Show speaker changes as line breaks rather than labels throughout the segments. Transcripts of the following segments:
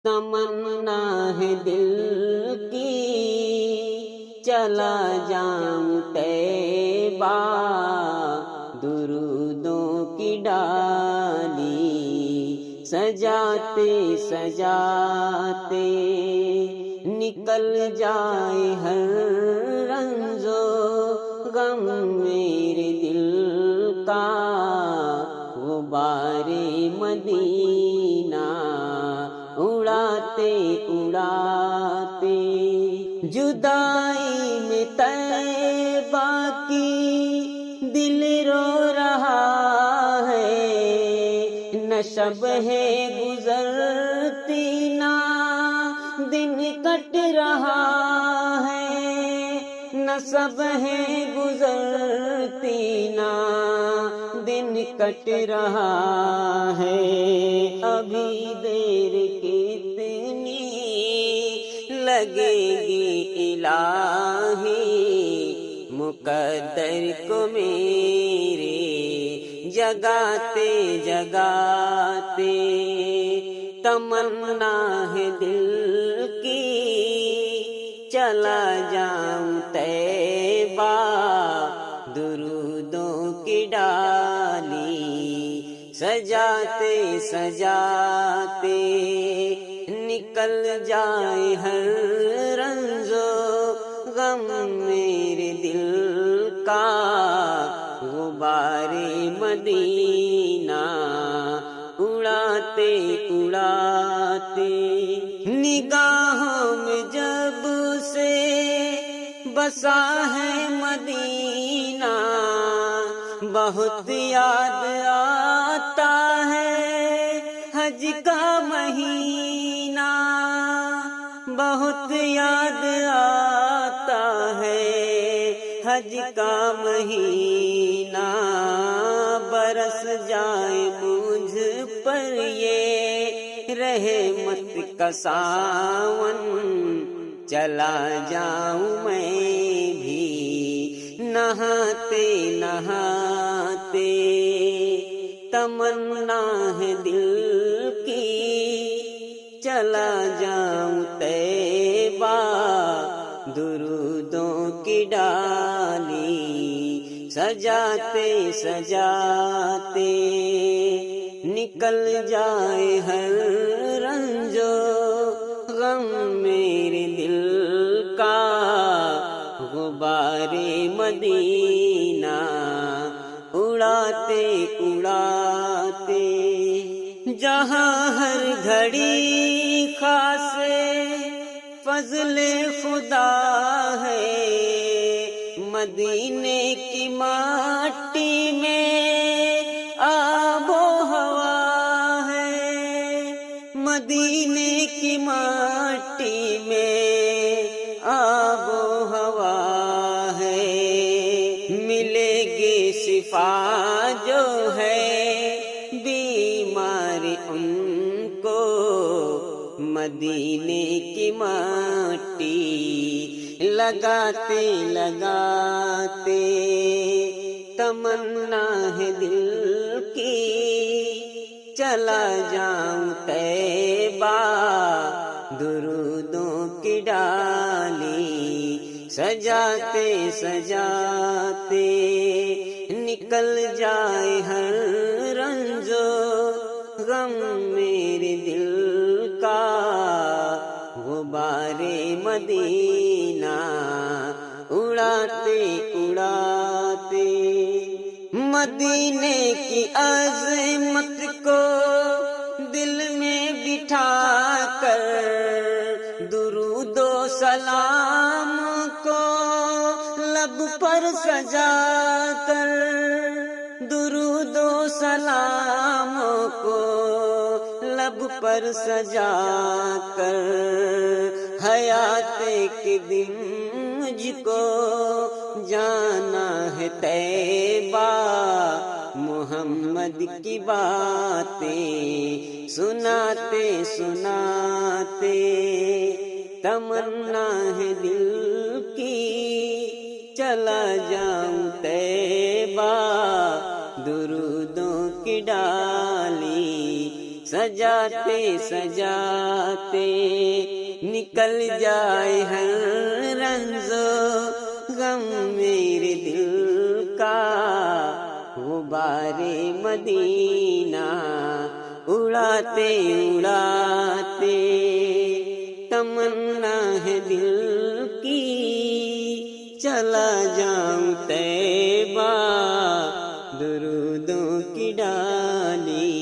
تمنا ہے دل کی چلا جاؤں طیبہ، درودوں کی ڈالی سجاتے سجاتے نکل جائے ہر رنج و غم میرے دل کا، غبار مدینہ اڑاتے اڑاتے، جدائی میں طیبہ کی دل رو رہا ہے، نہ شب ہے گزرتی نہ دن کٹ رہا ہے، نہ سب ہے گزرتی نہ دن کٹ رہا ہے، ابھی دیر کتنی لگے گی الہی، مقدر کو میرے جگاتے جگاتے، تمنا ہے دل کی چلا جاؤں طیبہ، درودوں کی ڈالی سجاتے سجاتے نکل جائے ہر رنج و غم میرے دل کا، غبار مدینہ اڑاتے اڑاتے، نگاہوں میں جب سے بسا ہے مدینہ، بہت یاد آتا ہے حج کا مہینہ، بہت یاد آتا ہے حج کا مہینہ، برس جائے مجھ پر یہ رحمت کا ساون، چلا جاؤں میں بھی نہاتے نہاتے، تمنا ہے دل کی چلا جاؤں طیبہ، درودوں کی ڈالی سجاتے سجاتے نکل جائے ہر رنج و غم میرے دل کا، غبار مدینہ اڑاتے اڑاتے، جہاں ہر گھڑی خاص فضل خدا ہے، مدینے کی مٹی میں آب و ہوا ہے، مدینے کی مٹی میں آب و ہوا ہے، ملے گی شفا جو ہے بیمار ان کو، مدینے کی مٹی لگاتے لگاتے، تمنا ہے دل کی چلا جاؤں طیبہ، درودوں کی ڈالی سجاتے سجاتے نکل جائے ہر رنج و غم میرے دل کا، غبار مدینہ اڑاتے اڑاتے، مدینے کی عظمت کو دل میں بٹھا کر، درود و سلام کو لب پر سجا کر، درود و سلام کو لب پر سجا کر، حیات کے دن مجھ کو جانا ہے طیبہ، محمد کی باتیں سناتے سناتے، تمنا ہے دل کی چلا جاؤں طیبہ، درودوں کی ڈالی سجاتے سجاتے نکل جائے ہر رنج و غم میرے دل کا، غبار مدینہ اڑاتے اڑاتے تمنا ہے دل کی، چلا جاؤں طیبہ درودوں کی ڈالی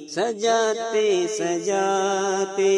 سجاتے سجاتے۔